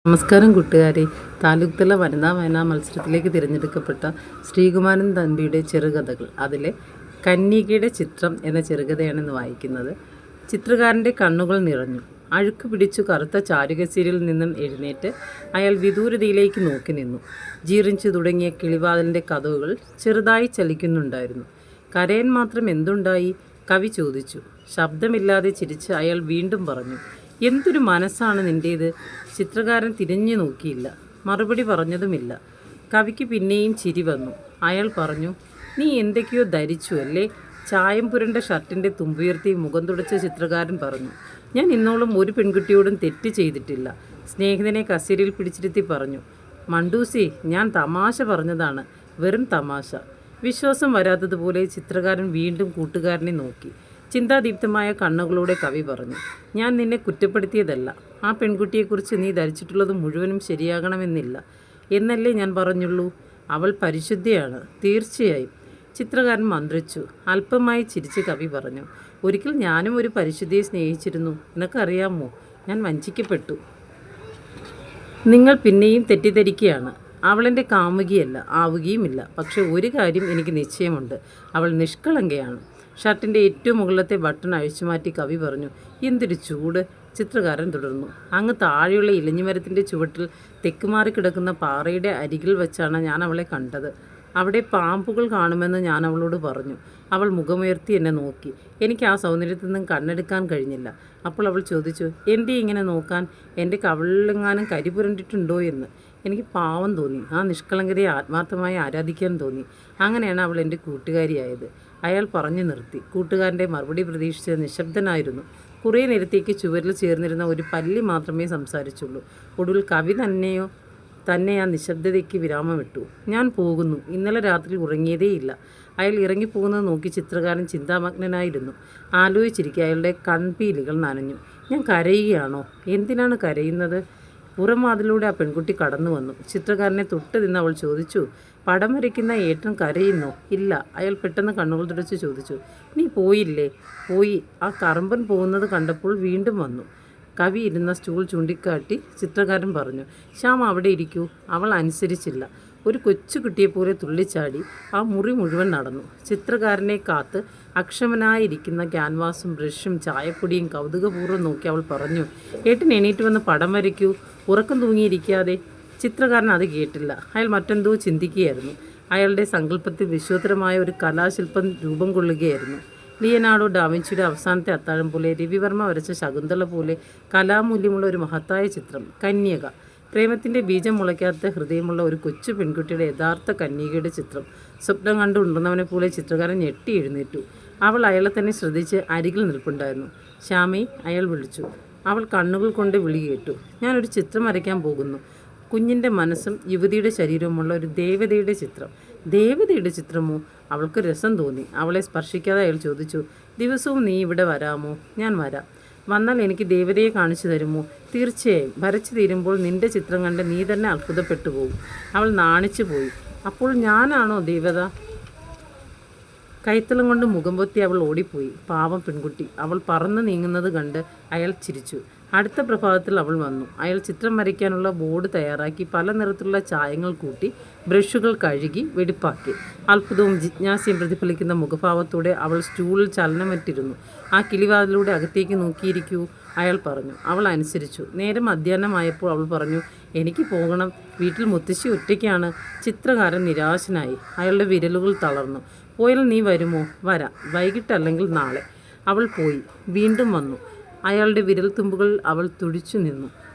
നമസ്കാരം കൂട്ടുകാരെ. താലൂക്ക് തല വനിതാ വായനാ മത്സരത്തിലേക്ക് തിരഞ്ഞെടുക്കപ്പെട്ട ശ്രീകുമാരൻ തമ്പിയുടെ ചെറുകഥകൾ, അതിലെ കന്യകയുടെ ചിത്രം എന്ന ചെറുകഥയാണെന്ന് വായിക്കുന്നത്. ചിത്രകാരൻ്റെ കണ്ണുകൾ നിറഞ്ഞു. അഴുക്ക് പിടിച്ചു കറുത്ത ചാരുകസേരയിൽ നിന്നും എഴുന്നേറ്റ് അയാൾ വിദൂരതയിലേക്ക് നോക്കി നിന്നു. ജീർണിച്ചു തുടങ്ങിയ കിളിവാതിലിൻ്റെ കതവുകൾ ചെറുതായി ചലിക്കുന്നുണ്ടായിരുന്നു. കരയാൻ മാത്രം എന്തുണ്ടായി? കവി ചോദിച്ചു. ശബ്ദമില്ലാതെ ചിരിച്ച് അയാൾ വീണ്ടും പറഞ്ഞു, എന്തൊരു മനസ്സാണ് നിൻ്റേത്. ചിത്രകാരൻ തിരിഞ്ഞു നോക്കിയില്ല, മറുപടി പറഞ്ഞതുമില്ല. കവിക്ക് പിന്നെയും ചിരി വന്നു. അയാൾ പറഞ്ഞു, നീ എന്തൊക്കെയോ ധരിച്ചു അല്ലേ? ചായം പുരണ്ട ഷർട്ടിൻ്റെ തുമ്പുയർത്തി മുഖം തുടച്ച ചിത്രകാരൻ പറഞ്ഞു, ഞാൻ ഇന്നോളം ഒരു പെൺകുട്ടിയോടും തെറ്റ് ചെയ്തിട്ടില്ല. സ്നേഹിതനെ കസേരയിൽ പിടിച്ചിരുത്തി പറഞ്ഞു, മണ്ടൂസി, ഞാൻ തമാശ പറഞ്ഞതാണ്, വെറും തമാശ. വിശ്വാസം വരാത്തതുപോലെ ചിത്രകാരൻ വീണ്ടും കൂട്ടുകാരനെ നോക്കി. ചിന്താദീപ്തമായ കണ്ണുകളോടെ കവി പറഞ്ഞു, ഞാൻ നിന്നെ കുറ്റപ്പെടുത്തിയതല്ല. ആ പെൺകുട്ടിയെക്കുറിച്ച് നീ ധരിച്ചിട്ടുള്ളത് മുഴുവനും ശരിയാകണമെന്നില്ല എന്നല്ലേ ഞാൻ പറഞ്ഞുള്ളൂ. അവൾ പരിശുദ്ധയാണ്, തീർച്ചയായും. ചിത്രകാരൻ മന്ത്രിച്ചു. അല്പമായി ചിരിച്ച് കവി പറഞ്ഞു, ഒരിക്കൽ ഞാനും ഒരു പരിശുദ്ധിയെ സ്നേഹിച്ചിരുന്നു. നിനക്കറിയാമോ, ഞാൻ വഞ്ചിക്കപ്പെട്ടു. നിങ്ങൾ പിന്നെയും തെറ്റിദ്ധരിക്കുകയാണ്. അവളെൻ്റെ കാമുകിയല്ല, ആവുകയുമില്ല. പക്ഷെ ഒരു കാര്യം എനിക്ക് നിശ്ചയമുണ്ട്, അവൾ നിഷ്കളങ്കയാണ്. ഷർട്ടിൻ്റെ ഏറ്റവും മുകളിലത്തെ ബട്ടൺ അഴിച്ചുമാറ്റി കവി പറഞ്ഞു, എന്തൊരു ചൂട്. ചിത്രകാരൻ തുടർന്നു, അങ്ങ് താഴെയുള്ള ഇലഞ്ഞിമരത്തിൻ്റെ ചുവട്ടിൽ തെക്കുമാറി കിടക്കുന്ന പാറയുടെ അരികിൽ വെച്ചാണ് ഞാൻ അവളെ കണ്ടത്. അവിടെ പാമ്പുകൾ കാണുമെന്ന് ഞാൻ അവളോട് പറഞ്ഞു. അവൾ മുഖമുയർത്തി എന്നെ നോക്കി. എനിക്ക് ആ സൗന്ദര്യത്തിൽ നിന്നും കണ്ണെടുക്കാൻ കഴിഞ്ഞില്ല. അപ്പോൾ അവൾ ചോദിച്ചു, എന്തേ ഇങ്ങനെ നോക്കാൻ? എൻ്റെ കവിളിലെങ്ങാനും കരി പുരണ്ടിട്ടുണ്ടോ എന്ന്. എനിക്ക് പാവം തോന്നി. ആ നിഷ്കളങ്കതയെ ആത്മാർത്ഥമായി ആരാധിക്കാൻ തോന്നി. അങ്ങനെയാണ് അവൾ എൻ്റെ കൂട്ടുകാരിയായത്. അയാൾ പറഞ്ഞു നിർത്തി. കൂട്ടുകാരൻ്റെ മറുപടി പ്രതീക്ഷിച്ച് നിശബ്ദനായിരുന്നു. കുറേ നേരത്തേക്ക് ചുവരിൽ ചേർന്നിരുന്ന ഒരു പല്ലി മാത്രമേ സംസാരിച്ചുള്ളൂ. ഒടുവിൽ കവി തന്നെ ആ നിശബ്ദതയ്ക്ക് വിരാമമിട്ടു. ഞാൻ പോകുന്നു. ഇന്നലെ രാത്രി ഉറങ്ങിയതേയില്ല. അയാൾ ഇറങ്ങിപ്പോകുന്നത് നോക്കി ചിത്രകാരൻ ചിന്താമഗ്നനായിരുന്നു. ആലോചിച്ചിരിക്കെ അയാളുടെ കൺപീലികൾ നനഞ്ഞു. ഞാൻ കരയുകയാണോ? എന്തിനാണ് കരയുന്നത്? പുറംവാതിലൂടെ ആ പെൺകുട്ടി കടന്നു വന്നു. ചിത്രകാരനെ തൊട്ട് നിന്ന് അവൾ ചോദിച്ചു, പടം വരയ്ക്കുന്ന ഏട്ടൻ കരയുന്നോ? ഇല്ല. അയാൾ പെട്ടെന്ന് കണ്ണുകൾ തുടച്ച് ചോദിച്ചു, നീ പോയില്ലേ? പോയി. ആ കറമ്പൻ പോകുന്നത് കണ്ടപ്പോൾ വീണ്ടും വന്നു. കവി ഇരുന്ന സ്റ്റൂൾ ചൂണ്ടിക്കാട്ടി ചിത്രകാരൻ പറഞ്ഞു, ശ്യാം അവിടെ ഇരിക്കൂ. അവൾ അനുസരിച്ചില്ല. ഒരു കൊച്ചുകുട്ടിയെപ്പോലെ തുള്ളിച്ചാടി ആ മുറി മുഴുവൻ നടന്നു. ചിത്രകാരനെ കാത്ത് അക്ഷമനായിരിക്കുന്ന ക്യാൻവാസും ബ്രഷും ചായപ്പൊടിയും കൗതുകപൂർവ്വം നോക്കി അവൾ പറഞ്ഞു, ഏട്ടൻ എണീറ്റ് വന്ന് പടം വരയ്ക്കൂ, ഉറക്കം തൂങ്ങിയിരിക്കാതെ. ചിത്രകാരൻ അത് കേട്ടില്ല. അയാൾ മറ്റെന്തോ ചിന്തിക്കുകയായിരുന്നു. അയാളുടെ സങ്കല്പത്തിൽ വിശ്വതരമായ ഒരു കലാശില്പം രൂപം കൊള്ളുകയായിരുന്നു. ലിയനാർഡോ ഡാവിഞ്ചിയുടെ അവസാനത്തെ അത്താഴം പോലെ, രവിവർമ്മ വരച്ച ശകുന്തള പോലെ കലാമൂല്യമുള്ള ഒരു മഹത്തായ ചിത്രം, കന്യക. പ്രേമത്തിൻ്റെ ബീജം മുളയ്ക്കാത്ത ഹൃദയമുള്ള ഒരു കൊച്ചു പെൺകുട്ടിയുടെ യഥാർത്ഥ കന്യകയുടെ ചിത്രം. സ്വപ്നം കണ്ടു ഉണർന്നവനെ പോലെ ചിത്രകാരൻ ഞെട്ടി എഴുന്നേറ്റു. അവൾ അയാളെ തന്നെ ശ്രദ്ധിച്ച് അരികിൽ നിൽപ്പുണ്ടായിരുന്നു. ശ്യാമേ, അയാൾ വിളിച്ചു. അവൾ കണ്ണുകൾ കൊണ്ട് വിളി കേട്ടു. ഞാനൊരു ചിത്രം വരയ്ക്കാൻ പോകുന്നു. കുഞ്ഞിൻ്റെ മനസ്സും യുവതിയുടെ ശരീരവുമുള്ള ഒരു ദേവതയുടെ ചിത്രം. ദേവതയുടെ ചിത്രമോ? അവൾക്ക് രസം തോന്നി. അവളെ സ്പർശിക്കാതെ അയാൾ ചോദിച്ചു, ദിവസവും നീ ഇവിടെ വരാമോ? ഞാൻ വരാം. വന്നാൽ എനിക്ക് ദേവതയെ കാണിച്ചു തരുമോ? തീർച്ചയായും. വരച്ചു തീരുമ്പോൾ നിൻ്റെ ചിത്രം കണ്ട് നീ തന്നെ അത്ഭുതപ്പെട്ടു പോകും. അവൾ നാണിച്ചു പോയി. അപ്പോൾ ഞാനാണോ ദേവത? കൈത്തളം കൊണ്ട് മുഖം പൊത്തി അവൾ ഓടിപ്പോയി. പാവം പെൺകുട്ടി. അവൾ പറന്നു നീങ്ങുന്നത് കണ്ട് അയാൾ ചിരിച്ചു. അടുത്ത പ്രഭാതത്തിൽ അവൾ വന്നു. അയാൾ ചിത്രം വരയ്ക്കാനുള്ള ബോർഡ് തയ്യാറാക്കി പല നിറത്തിലുള്ള ചായങ്ങൾ കൂട്ടി ബ്രഷുകൾ കഴുകി വെടിപ്പാക്കി. അത്ഭുതവും ജിജ്ഞാസയും പ്രതിഫലിക്കുന്ന മുഖഭാവത്തോടെ അവൾ സ്റ്റൂളിൽ ചലനമറ്റിരുന്നു. ആ കിളിവാതിലൂടെ അകത്തേക്ക് നോക്കിയിരിക്കൂ, അയാൾ പറഞ്ഞു. അവൾ അനുസരിച്ചു. നേരം മധ്യാഹ്നമായപ്പോൾ അവൾ പറഞ്ഞു, എനിക്ക് പോകണം. വീട്ടിൽ മുത്തശ്ശി ഒറ്റയ്ക്കാണ്. ചിത്രകാരൻ നിരാശനായി. അയാളുടെ വിരലുകൾ തളർന്നു. പോയാൽ നീ വരുമോ? വരാം. വൈകിട്ടല്ലെങ്കിൽ നാളെ. അവൾ പോയി. വീണ്ടും വന്നു. അയാളുടെ വിരൽത്തുമ്പുകൾ അവൾ തുടിച്ചു നിന്നു.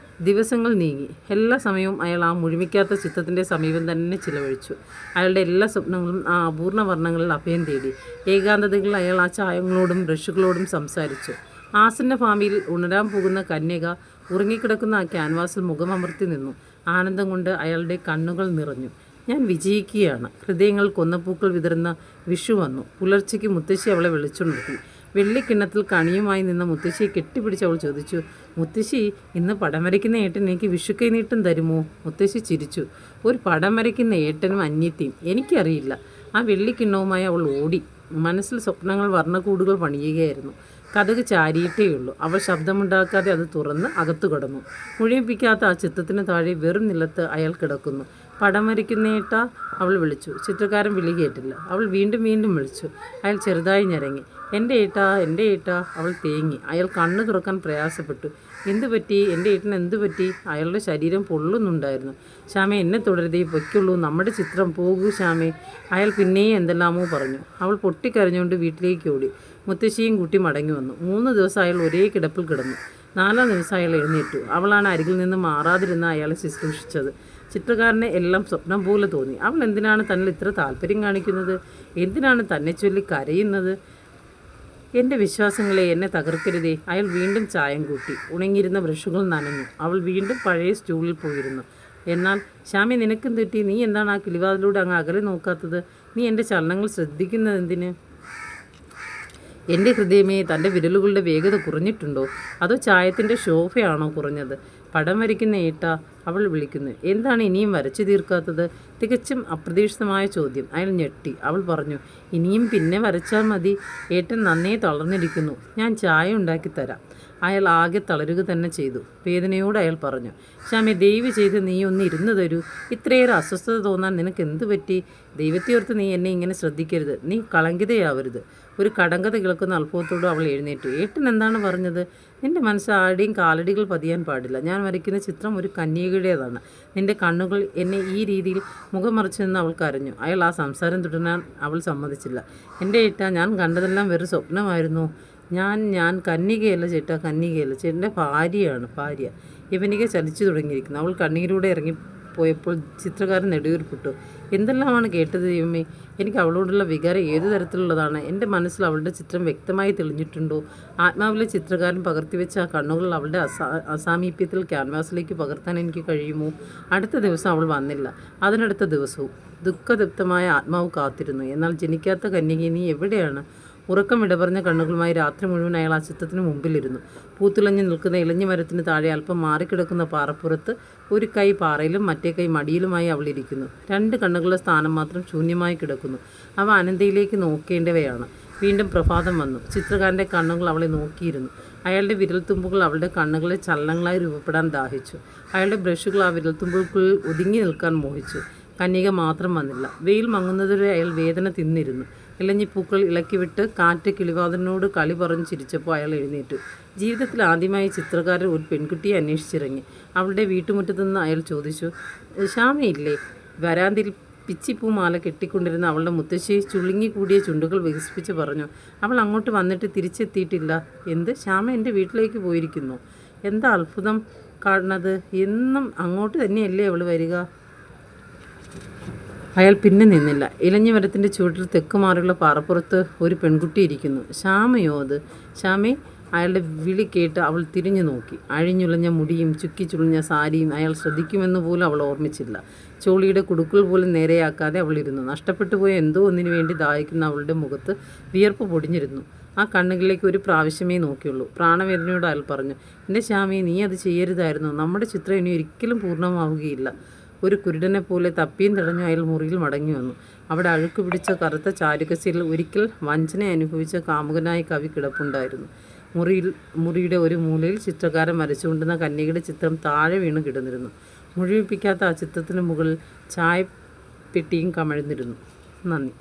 ദിവസങ്ങൾ നീങ്ങി. എല്ലാ സമയവും അയാൾ ആ മുഴുമിക്കാത്ത ചിത്രത്തിൻ്റെ സമീപം തന്നെ ചിലവഴിച്ചു. അയാളുടെ എല്ലാ സ്വപ്നങ്ങളും ആ അപൂർണ വർണ്ണങ്ങളിൽ അഭയം തേടി. ഏകാന്തതകളിൽ അയാൾ ആ ചായങ്ങളോടും ബ്രഷുകളോടും സംസാരിച്ചു. ആസന്ന ഭാവിയിൽ ഉണരാൻ പോകുന്ന കന്യക ഉറങ്ങിക്കിടക്കുന്ന ആ ക്യാൻവാസിൽ മുഖമമർത്തി നിന്നു. ആനന്ദം കൊണ്ട് അയാളുടെ കണ്ണുകൾ നിറഞ്ഞു. ഞാൻ വിജയിക്കുകയാണ്. ഹൃദയങ്ങൾ കൊന്നപ്പൂക്കൾ വിതറുന്ന വിഷു വന്നു. പുലർച്ചയ്ക്ക് മുത്തശ്ശി അവളെ വിളിച്ചുണർത്തി. വെള്ളിക്കിണ്ണത്തിൽ കണിയുമായി നിന്ന മുത്തശ്ശിയെ കെട്ടിപ്പിടിച്ച് അവൾ ചോദിച്ചു, മുത്തശ്ശി, ഇന്ന് പടം വരയ്ക്കുന്ന ഏട്ടൻ എനിക്ക് വിഷുക്കൈ നീട്ടം തരുമോ? മുത്തശ്ശി ചിരിച്ചു. ഒരു പടം വരയ്ക്കുന്ന ഏട്ടനും അന്യത്തെയും എനിക്കറിയില്ല. ആ വെള്ളിക്കിണ്ണവുമായി അവൾ ഓടി. മനസ്സിൽ സ്വപ്നങ്ങൾ വർണ്ണക്കൂടുകൾ പണിയുകയായിരുന്നു. കതക് ചാരിയിട്ടേയുള്ളൂ. അവൾ ശബ്ദമുണ്ടാക്കാതെ അത് തുറന്ന് അകത്തു കടന്നു. മുഴിപ്പിക്കാത്ത ആ ചിത്രത്തിന് താഴെ വെറും നിലത്ത് അയാൾ കിടക്കുന്നു. പടം വരയ്ക്കുന്നേട്ടാ, അവൾ വിളിച്ചു. ചിത്രകാരൻ വിളി കേട്ടില്ല. അവൾ വീണ്ടും വീണ്ടും വിളിച്ചു. അയാൾ ചെറുതായി ഞരങ്ങി. എൻ്റെ ഏട്ടാ, എൻ്റെ ഏട്ടാ. അവൾ തേങ്ങി. അയാൾ കണ്ണു തുറക്കാൻ പ്രയാസപ്പെട്ടു. എന്തു പറ്റി? എൻ്റെ ഏട്ടന് എന്തു പറ്റി? അയാളുടെ ശരീരം പൊള്ളുന്നുണ്ടായിരുന്നു. ശ്യാമേ, എന്നെ തുടരുതേ, പൊയ്ക്കുള്ളൂ, നമ്മുടെ ചിത്രം, പോകൂ ശ്യാമേ. അയാൾ പിന്നെയും എന്തെല്ലാമോ പറഞ്ഞു. അവൾ പൊട്ടിക്കരഞ്ഞുകൊണ്ട് വീട്ടിലേക്ക് ഓടി. മുത്തശ്ശിയും കൂട്ടി മടങ്ങി വന്നു. 3 ദിവസം അയാൾ ഒരേ കിടപ്പിൽ കിടന്നു. 4-ാം ദിവസം അയാൾ എഴുന്നേറ്റു. അവളാണ് അരികിൽ നിന്ന് മാറാതിരുന്ന അയാളെ ശുശ്രൂഷിച്ചത്. ചിത്രകാരനെ എല്ലാം സ്വപ്നം പോലെ തോന്നി. അവൾ എന്തിനാണ് തന്നിൽ ഇത്ര താല്പര്യം കാണിക്കുന്നത്? എന്തിനാണ് തന്നെ ചൊല്ലി കരയുന്നത്? എൻ്റെ വിശ്വാസങ്ങളെ, എന്നെ തകർക്കരുതേ. അയാൾ വീണ്ടും ചായം കൂട്ടി. ഉണങ്ങിയിരുന്ന ബ്രഷുകൾ നനഞ്ഞു. അവൾ വീണ്ടും പഴയ സ്റ്റൂളിൽ പോയിരുന്നു. എന്നാൽ ശ്യാമി, നിനക്കും തെറ്റി? നീ എന്താണ് ആ കിളിവാതിലൂടെ അങ്ങ് അകലെ നോക്കാത്തത്? നീ എൻ്റെ ചലനങ്ങൾ ശ്രദ്ധിക്കുന്നതെന്തിന്? എൻ്റെ ഹൃദയമേ, തൻ്റെ വിരലുകളുടെ വേഗത കുറഞ്ഞിട്ടുണ്ടോ? അതോ ചായത്തിൻ്റെ ശോഭയാണോ കുറഞ്ഞത്? പടം വരയ്ക്കുന്ന ഏട്ടാ, അവൾ വിളിക്കുന്നു. എന്താണ് ഇനിയും വരച്ചു തീർക്കാത്തത്? തികച്ചും അപ്രതീക്ഷിതമായ ചോദ്യം. അയാൾ ഞെട്ടി. അവൾ പറഞ്ഞു, ഇനിയും പിന്നെ വരച്ചാൽ മതി. ഏട്ടൻ നന്നേ തളർന്നിരിക്കുന്നു. ഞാൻ ചായ ഉണ്ടാക്കി തരാം. അയാൾ ആകെ തളരുക തന്നെ ചെയ്തു. വേദനയോട് അയാൾ പറഞ്ഞു, ശ്യാമേ, ദയവ് ചെയ്ത് നീ ഒന്ന് ഇരുന്ന് തരൂ. ഇത്രയേറെ അസ്വസ്ഥത തോന്നാൻ നിനക്ക് എന്തു പറ്റി? ദൈവത്തെയോർത്ത് നീ എന്നെ ഇങ്ങനെ ശ്രദ്ധിക്കരുത്. നീ കളങ്കിതയാവരുത്. ഒരു കടങ്കഥ കേൾക്കുന്ന അത്ഭുതത്തോട് അവൾ എഴുന്നേറ്റു. ഏട്ടൻ എന്താണ് പറഞ്ഞത്? നിന്റെ മനസ്സ് ആരുടെയും കാലടികൾ പതിയാൻ പാടില്ല. ഞാൻ വരയ്ക്കുന്ന ചിത്രം ഒരു കന്യകയുടേതാണ്. നിന്റെ കണ്ണുകൾ എന്നെ ഈ രീതിയിൽ മുഖം മറിച്ചു നിന്ന് അവൾ കരഞ്ഞു. അയാൾ ആ സംസാരം തുടരാൻ അവൾ സമ്മതിച്ചില്ല. എൻ്റെ ഏട്ടാ, ഞാൻ കണ്ടതെല്ലാം വെറും സ്വപ്നമായിരുന്നു. ഞാൻ കന്യകയല്ല ചേട്ടാ, കന്യകയല്ല. ചേട്ടൻ്റെ ഭാര്യ. ഇവനിക ചലിച്ചു തുടങ്ങിയിരിക്കുന്നു. അവൾ കണ്ണീരിലൂടെ ഇറങ്ങിപ്പോയപ്പോൾ ചിത്രകാരൻ നെടുവീർപ്പിട്ടു. എന്തെല്ലാമാണ് കേട്ടത് ദൈവമേ. എനിക്ക് അവളോടുള്ള വികാരം ഏതു തരത്തിലുള്ളതാണ്? എൻ്റെ മനസ്സിൽ അവളുടെ ചിത്രം വ്യക്തമായി തെളിഞ്ഞിട്ടുണ്ടോ? ആത്മാവിലെ ചിത്രകാരൻ പകർത്തിവെച്ച ആ കണ്ണുകൾ അവളുടെ അസാമീപ്യത്തിൽ ക്യാൻവാസിലേക്ക് പകർത്താൻ എനിക്ക് കഴിയുമോ? അടുത്ത ദിവസം അവൾ വന്നില്ല. അതിനടുത്ത ദിവസവും ദുഃഖതൃപ്തമായ ആത്മാവ് കാത്തിരുന്നു. എന്നാൽ ജനിക്കാത്ത കന്യകയെ, നീ എവിടെയാണ്? ഉറക്കം ഇടപറഞ്ഞ കണ്ണുകളുമായി രാത്രി മുഴുവൻ അയാൾ ആ ചിത്രത്തിന് മുമ്പിലിരുന്നു. പൂത്തുലഞ്ഞു നിൽക്കുന്ന ഇളഞ്ഞ മരത്തിന് താഴെ അല്പം മാറിക്കിടക്കുന്ന പാറപ്പുറത്ത് ഒരു കൈ പാറയിലും മറ്റേ കൈ മടിയിലുമായി അവൾ ഇരിക്കുന്നു. 2 കണ്ണുകളുടെ സ്ഥാനം മാത്രം ശൂന്യമായി കിടക്കുന്നു. അവ അനന്തയിലേക്ക് നോക്കേണ്ടവയാണ്. വീണ്ടും പ്രഭാതം വന്നു. ചിത്രകാരൻ്റെ കണ്ണുകൾ അവളെ നോക്കിയിരുന്നു. അയാളുടെ വിരൽത്തുമ്പുകൾ അവളുടെ കണ്ണുകളെ ചലനങ്ങളായി രൂപപ്പെടാൻ ദാഹിച്ചു. അയാളുടെ ബ്രഷുകൾ ആ വിരൽത്തുമ്പുകൾക്കുള്ളിൽ ഒതുങ്ങി നിൽക്കാൻ മോഹിച്ചു. കന്യക മാത്രം വന്നില്ല. വെയിൽ മങ്ങുന്നതുവരെ അയാൾ വേദന തിന്നിരുന്നു. ഇലഞ്ഞിപ്പൂക്കൾ ഇളക്കിവിട്ട് കാറ്റ് കിളിവാതിലിനോട് കളി പറഞ്ഞ് ചിരിച്ചപ്പോൾ അയാൾ എഴുന്നേറ്റു. ജീവിതത്തിൽ ആദ്യമായി ചിത്രകാരൻ ഒരു പെൺകുട്ടിയെ അന്വേഷിച്ചിറങ്ങി. അവളുടെ വീട്ടുമുറ്റത്തുനിന്ന് അയാൾ ചോദിച്ചു, ശ്യാമയില്ലേ? വരാന്തിൽ പിച്ചിപ്പൂമാല കെട്ടിക്കൊണ്ടിരുന്ന അവളുടെ മുത്തശ്ശി ചുളുങ്ങിക്കൂടിയ ചുണ്ടുകൾ വികസിപ്പിച്ച് പറഞ്ഞു. അവൾ അങ്ങോട്ട് വന്നിട്ട് തിരിച്ചെത്തിയിട്ടില്ല. എന്ത്? ശ്യാമ എൻ്റെ വീട്ടിലേക്ക് പോയിരിക്കുന്നു? എന്താ അത്ഭുതം കാണുന്നത്? എന്നും അങ്ങോട്ട് തന്നെയല്ലേ അവൾ വരിക? അയാൾ പിന്നെ നിന്നില്ല. ഇലഞ്ഞി മരത്തിൻ്റെ ചുവട്ടിൽ തെക്കുമാറിയുള്ള പാറപ്പുറത്ത് ഒരു പെൺകുട്ടി ഇരിക്കുന്നു. ശ്യാമയോ അത്? ശ്യാമേ? അയാളുടെ വിളി കേട്ട് അവൾ തിരിഞ്ഞു നോക്കി. അഴിഞ്ഞുലഞ്ഞ മുടിയും ചുക്കി ചുളിഞ്ഞ സാരിയും അയാൾ ശ്രദ്ധിക്കുമെന്ന് പോലും അവൾ ഓർമ്മിച്ചില്ല. ചോളിയുടെ കുടുക്കുകൾ പോലും നേരെയാക്കാതെ അവൾ ഇരുന്നു. നഷ്ടപ്പെട്ടു പോയ എന്തോ ഒന്നിനു വേണ്ടി ദാഹിക്കുന്ന അവളുടെ മുഖത്ത് വിയർപ്പ് പൊടിഞ്ഞിരുന്നു. ആ കണ്ണുകളിലേക്ക് ഒരു പ്രാവശ്യമേ നോക്കിയുള്ളൂ. പ്രാണവേദനയോട് അയാൾ പറഞ്ഞു, എൻ്റെ ശ്യാമേ, നീ അത് ചെയ്യരുതായിരുന്നു. നമ്മുടെ ചിത്രം ഇനി ഒരിക്കലും പൂർണ്ണമാവുകയില്ല. ഒരു കുരുടനെ പോലെ തപ്പിയും തടഞ്ഞു അയാൾ മുറിയിൽ മടങ്ങി വന്നു. അവിടെ അഴുക്ക് പിടിച്ച കറുത്ത ചാരുകസയിൽ ഒരിക്കൽ വഞ്ചന അനുഭവിച്ച കാമുകനായ കവി കിടപ്പുണ്ടായിരുന്നു. മുറിയുടെ ഒരു മൂലയിൽ ചിത്രകാരൻ വരച്ചുകൊണ്ടിരുന്ന കന്യകയുടെ ചിത്രം താഴെ വീണ് കിടന്നിരുന്നു. മുഴുവിപ്പിക്കാത്ത ആ ചിത്രത്തിന് മുകളിൽ ചായപ്പെട്ടിയും കമഴ്ന്നിരുന്നു. നന്ദി.